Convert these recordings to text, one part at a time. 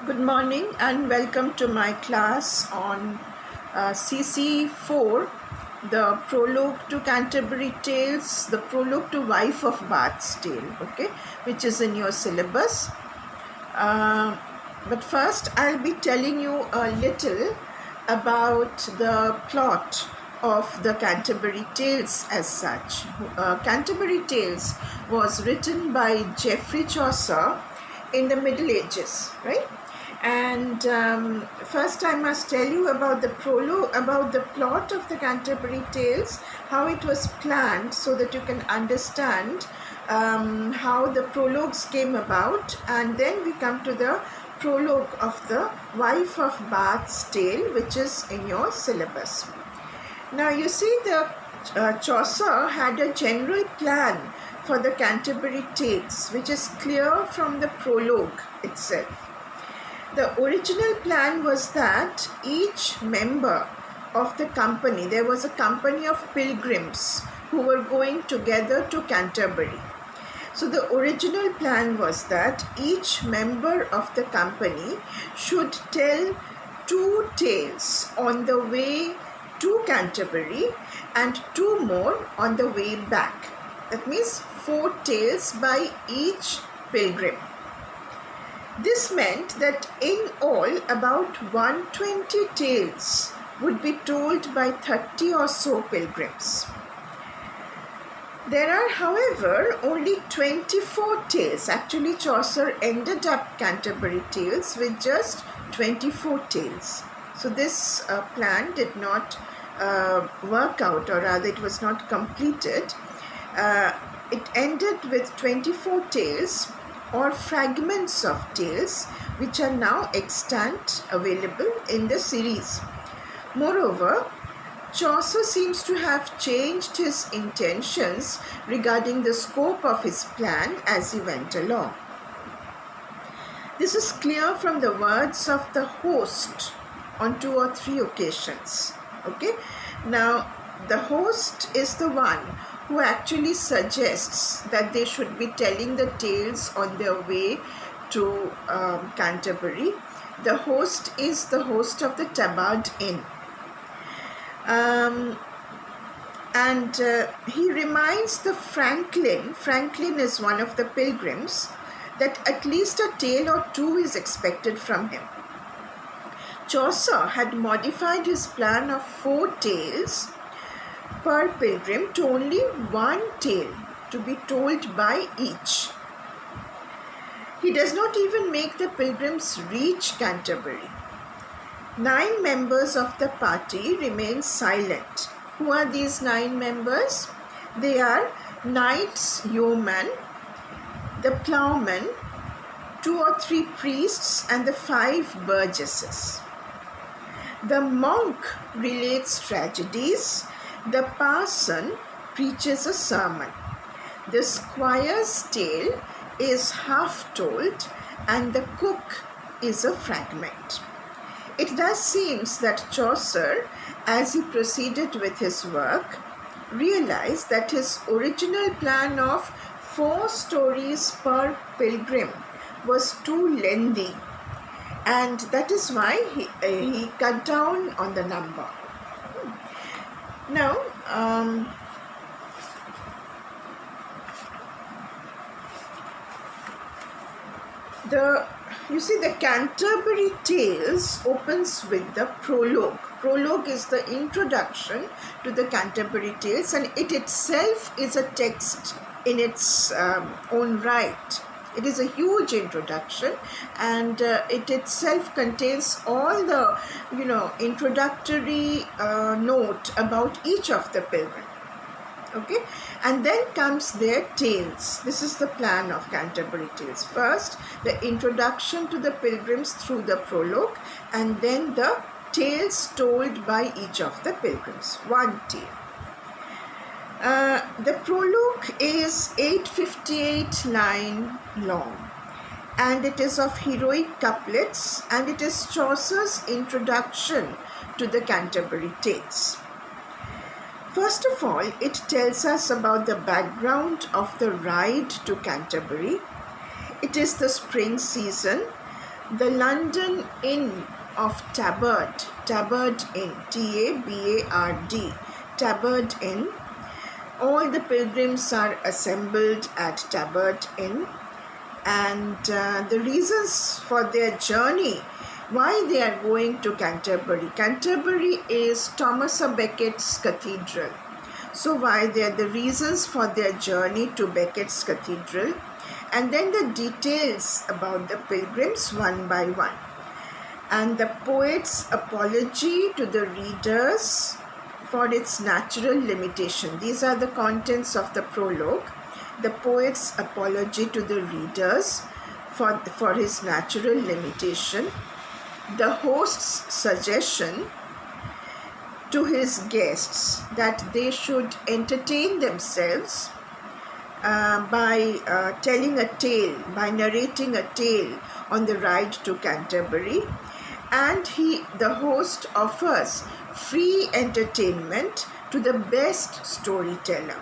Good morning and welcome to my class on CC4, the Prologue to Canterbury Tales, the Prologue to Wife of Bath's Tale, okay, which is in your syllabus. But first I'll be telling you a little about the plot of the Canterbury Tales as such. Canterbury Tales was written by Geoffrey Chaucer in the Middle Ages, right? And first I must tell you about the prologue, about the plot of the Canterbury Tales, how it was planned, so that you can understand how the prologues came about, and then we come to the prologue of the Wife of Bath's Tale, which is in your syllabus. Now you see, the Chaucer had a general plan for the Canterbury Tales, which is clear from the prologue itself. The original plan was that each member of the company, there was a company of pilgrims who were going together to Canterbury. So the original plan was that each member of the company should tell 2 tales on the way to Canterbury and 2 more on the way back. That means 4 tales by each pilgrim. This meant that in all about 120 tales would be told by 30 or so pilgrims. There are, however, only 24 tales. Actually, Chaucer ended up Canterbury Tales with just 24 tales. So this plan did not work out, or rather it was not completed. It ended with 24 tales, or fragments of tales, which are now extant available in the series. Moreover, Chaucer seems to have changed his intentions regarding the scope of his plan as he went along. This is clear from the words of the host on 2 or 3 occasions. Okay, now the host is the one who actually suggests that they should be telling the tales on their way to Canterbury. The host is the host of the Tabard Inn. And he reminds the Franklin is one of the pilgrims, that at least a tale or 2 is expected from him. Chaucer had modified his plan of 4 tales per pilgrim to only 1 tale to be told by each. He does not even make the pilgrims reach Canterbury. 9 members of the party remain silent. Who are these 9 members? They are knights, yeomen, the ploughmen, 2 or 3 priests, and the 5 burgesses. The monk relates tragedies. The parson preaches a sermon. The squire's tale is half told, and the cook is a fragment. It thus seems that Chaucer, as he proceeded with his work, realized that his original plan of 4 stories per pilgrim was too lengthy, and that is why he cut down on the number. Now, you see, the Canterbury Tales opens with the prologue. Prologue is the introduction to the Canterbury Tales, and it itself is a text in its own right. It is a huge introduction, and it itself contains all the, introductory note about each of the pilgrims. Okay, and then comes their tales. This is the plan of Canterbury Tales. First, the introduction to the pilgrims through the prologue, and then the tales told by each of the pilgrims. 1 tale. The prologue is 858 lines long, and it is of heroic couplets, and it is Chaucer's introduction to the Canterbury Tales. First of all, it tells us about the background of the ride to Canterbury. It is the spring season. The London Inn of Tabard, Tabard Inn, Tabard, Tabard Inn. All the pilgrims are assembled at Tabard Inn, and the reasons for their journey, why they are going to Canterbury. Canterbury is Thomas à Becket's cathedral. So why they are the reasons for their journey to Becket's cathedral, and then the details about the pilgrims one by one, and the poet's apology to the readers for its natural limitation. These are the contents of the prologue. The poet's apology to the readers for his natural limitation. The host's suggestion to his guests that they should entertain themselves by telling a tale, by narrating a tale on the ride to Canterbury. And the host offers free entertainment to the best storyteller.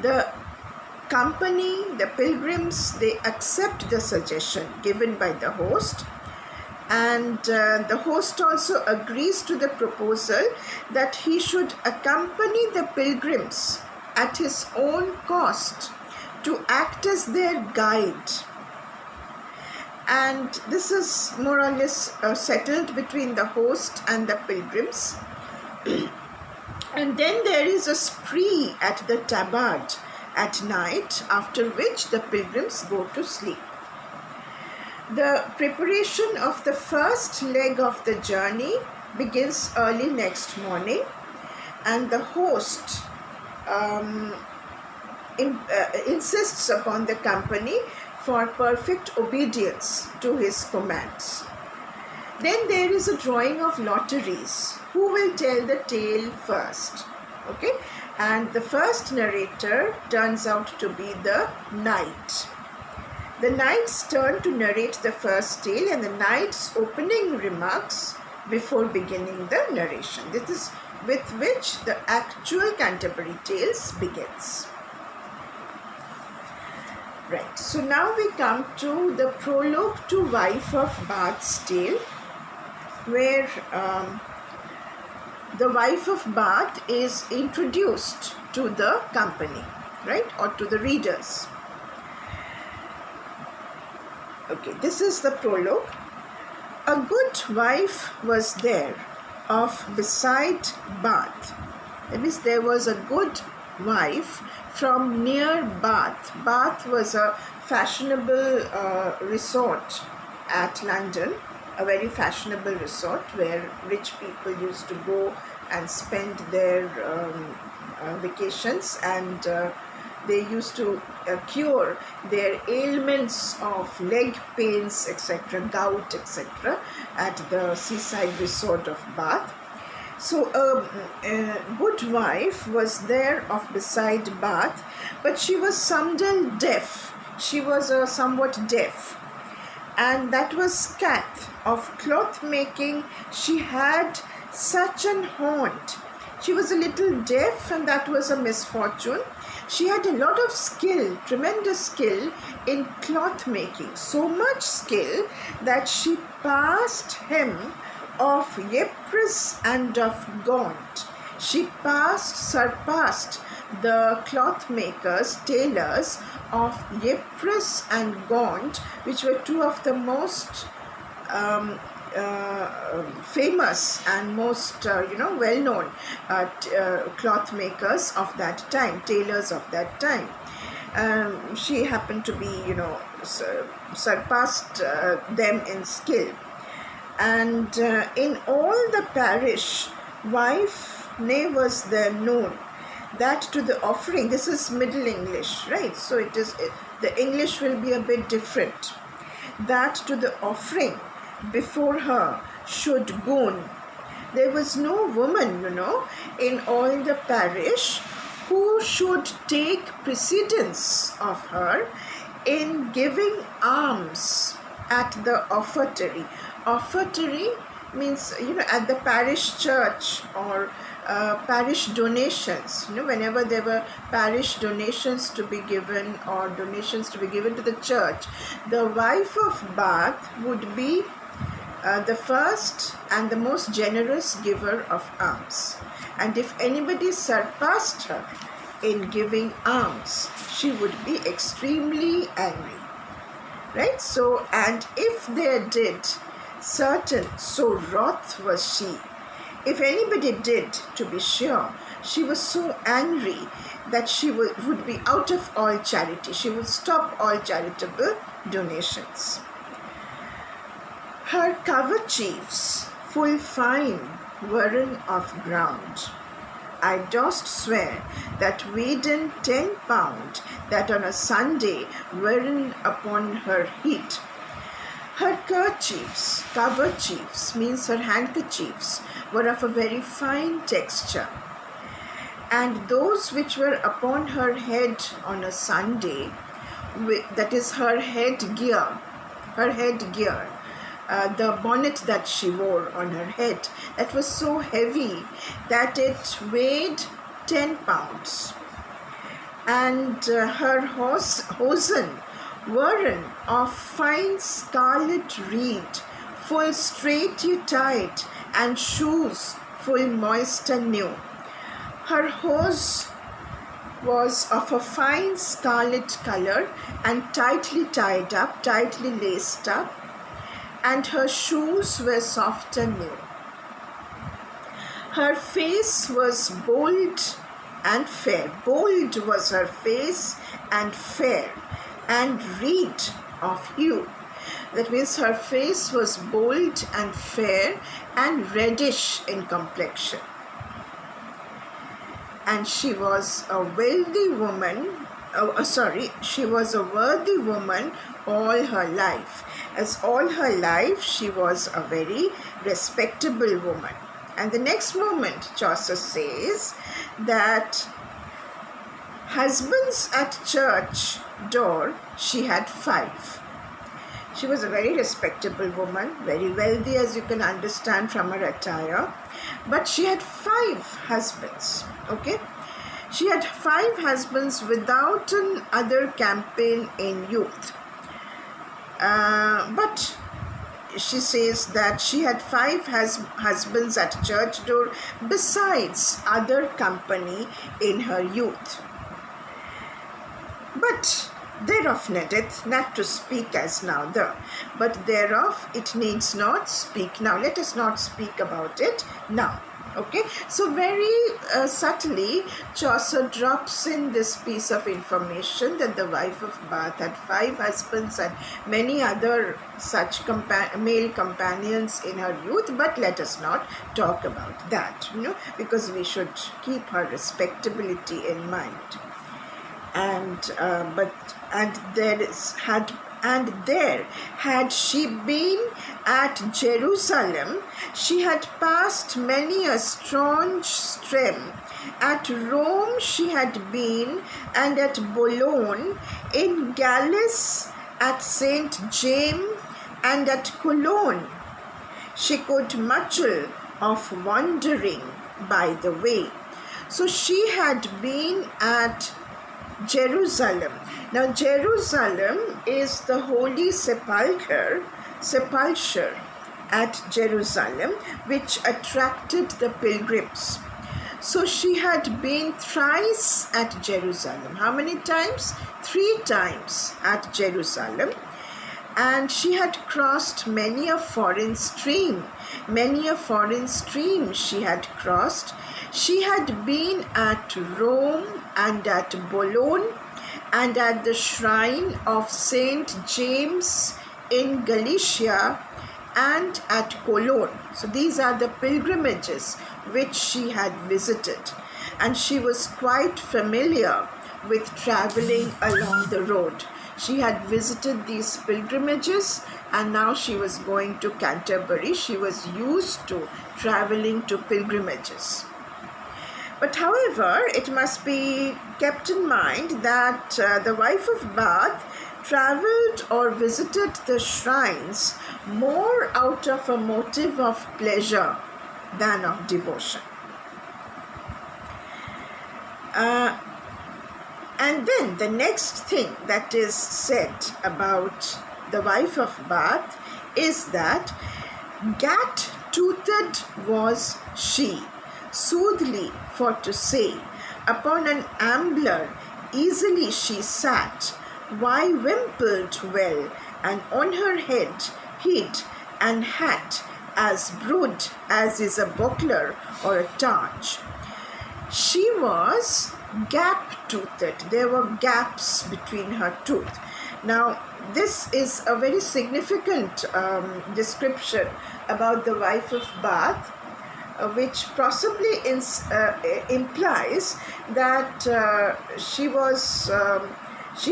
The company, the pilgrims, they accept the suggestion given by the host, and the host also agrees to the proposal that he should accompany the pilgrims at his own cost to act as their guide. And this is more or less settled between the host and the pilgrims. And then there is a spree at the Tabard at night, after which the pilgrims go to sleep. The preparation of the first leg of the journey begins early next morning, and the host insists upon the company for perfect obedience to his commands. Then there is a drawing of lotteries. Who will tell the tale first? Okay, and the first narrator turns out to be the knight. The knight's turn to narrate the first tale, and the knight's opening remarks before beginning the narration. This is with which the actual Canterbury Tales begins. Right, so now we come to the prologue to Wife of Bath's tale, where the wife of Bath is introduced to the company, right, or to the readers. Okay, this is the prologue. A good wife was there of beside Bath. That means there was a good wife from near Bath. Bath was a fashionable resort at London, a very fashionable resort where rich people used to go and spend their vacations, and they used to cure their ailments of leg pains, etc., gout, etc., at the seaside resort of Bath. So a good wife was there of beside Bath, but she was somewhat deaf. She was somewhat deaf, and that was Cath. Of cloth making she had such an haunt. She was a little deaf, and that was a misfortune. She had a lot of skill, tremendous skill in cloth making, so much skill that she passed him of Ypres and of Gaunt. She surpassed the cloth makers, tailors of Ypres and Gaunt, which were two of the most famous and most well-known cloth makers of that time, tailors of that time. She happened to be surpassed them in skill. And in all the parish, wife ne was there known, that to the offering. This is Middle English, right? So the English will be a bit different. That to the offering before her should gone. There was no woman, in all the parish who should take precedence of her in giving alms at the offertory. Offertory means, at the parish church or parish donations. Whenever there were parish donations to be given or donations to be given to the church, the wife of Bath would be the first and the most generous giver of alms. And if anybody surpassed her in giving alms, she would be extremely angry. Right? So, and if they did certain, so wroth was she. If anybody did, to be sure, she was so angry that she would be out of all charity. She would stop all charitable donations. Her coverchiefs full fine weren of ground. I dost swear that weighed in 10 pound, that on a Sunday weren upon her heat. Her kerchiefs, coverchiefs, means her handkerchiefs, were of a very fine texture. And those which were upon her head on a Sunday, that is her headgear, the bonnet that she wore on her head, that was so heavy that it weighed 10 pounds. And her hosen weren of fine scarlet reed, full straitly tight, and shoes full moist and new. Her hose was of a fine scarlet colour and tightly tied up, tightly laced up, and her shoes were soft and new. Her face was bold and fair. Bold was her face and fair, and red of hue. That means her face was bold and fair and reddish in complexion. And she was a wealthy woman, she was a worthy woman all her life. As all her life she was a very respectable woman. And the next moment Chaucer says that husbands at church door she had 5. She was a very respectable woman, very wealthy, as you can understand from her attire. But she had 5 husbands, okay? She had 5 husbands without an other campaign in youth. But she says that she had 5 husbands at church door besides other company in her youth. But thereof needeth not to speak as now the, but thereof it needs not speak now. Let us not speak about it now. Okay, so very subtly Chaucer drops in this piece of information that the wife of Bath had 5 husbands and many other such male companions in her youth, but let us not talk about that, because we should keep her respectability in mind. And there had she been at Jerusalem, she had passed many a staunch stream. At Rome she had been, and at Boulogne, in Galice, at St. James, and at Cologne. She could much of wandering by the way. So she had been at Jerusalem. Now Jerusalem is the Holy Sepulchre at Jerusalem, which attracted the pilgrims. So she had been thrice at Jerusalem. How many times? 3 times at Jerusalem. And she had crossed many a foreign stream. Many a foreign stream she had crossed. She had been at Rome and at Boulogne and at the shrine of St. James in Galicia and at Cologne. So these are the pilgrimages which she had visited, and she was quite familiar with traveling along the road. She had visited these pilgrimages and now she was going to Canterbury. She was used to traveling to pilgrimages. But however, it must be kept in mind that the wife of Bath travelled or visited the shrines more out of a motive of pleasure than of devotion. Uh, and then the next thing that is said about the wife of Bath is that gat-toothed was she, soothly for to say, upon an ambler easily she sat, why wimpled well, and on her head hid an hat as broad as is a buckler or a targe. She was gap-toothed. There were gaps between her teeth. Now, this is a very significant description about the wife of Bath, which possibly implies that she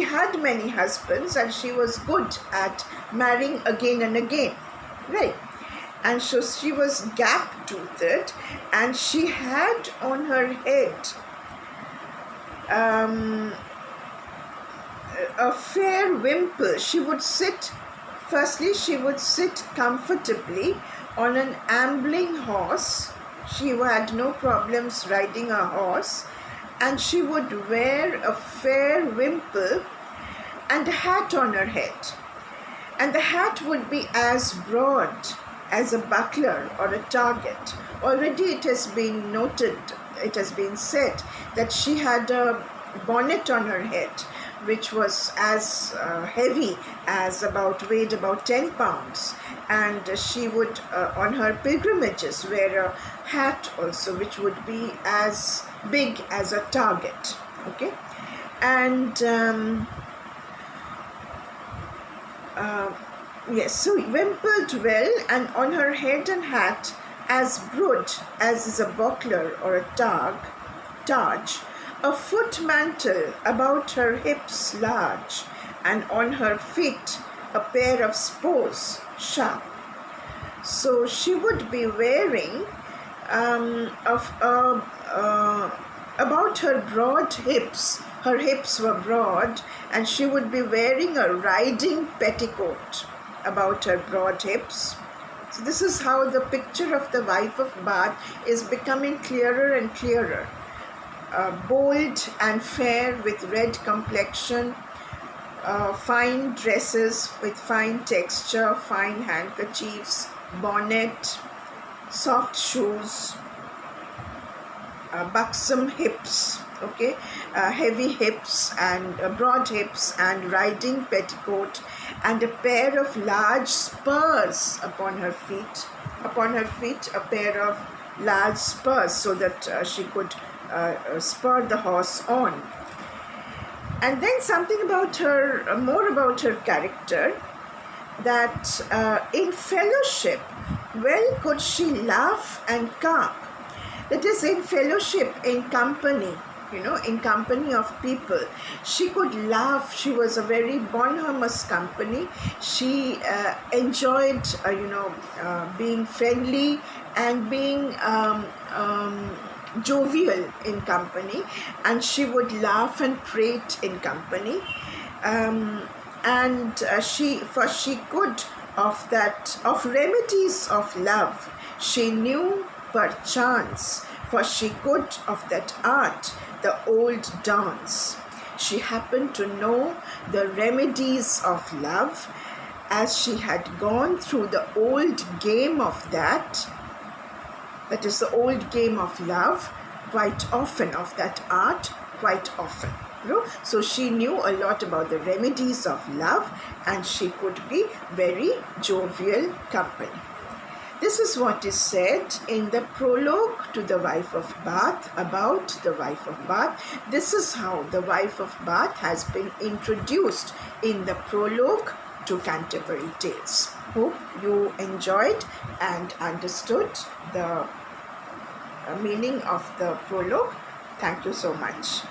had many husbands and she was good at marrying again and again, right? And so she was gap-toothed, and she had on her head a fair wimple. She would sit comfortably on an ambling horse. She had no problems riding a horse, and she would wear a fair wimple and a hat on her head. And the hat would be as broad as a buckler or a target. Already it has been noted, it has been said that she had a bonnet on her head which was as heavy as weighed about 10 pounds, and she would on her pilgrimages wear a hat also which would be as big as a target. Okay, and yes, so wimpled well, and on her head and hat as broad as is a buckler or a targe, a foot mantle about her hips large, and on her feet a pair of spurs sharp. So she would be wearing about her broad hips. Her hips were broad, and she would be wearing a riding petticoat about her broad hips. So this is how the picture of the wife of Bath is becoming clearer and clearer. Bold and fair with red complexion, fine dresses with fine texture, fine handkerchiefs, bonnet, soft shoes, buxom hips, okay, heavy hips and broad hips, and riding petticoat, and a pair of large spurs upon her feet. Upon her feet, a pair of large spurs, so that she could spur the horse on. And then something about her, more about her character, that in fellowship, well could she laugh and carp. That is, in fellowship, in company, in company of people, she could laugh. She was a very bonhomous company. She enjoyed, being friendly and being jovial in company, and she would laugh and prate in company. She could of remedies of love she knew perchance, for she could of that art the old dance. She happened to know the remedies of love, as she had gone through the old game of that is the old game of love, quite often, of that art, quite often. So she knew a lot about the remedies of love, and she could be very jovial company. This is what is said in the prologue to the wife of Bath, about the wife of Bath. This is how the wife of Bath has been introduced in the prologue to Canterbury Tales. Hope you enjoyed and understood the meaning of the prologue. Thank you so much.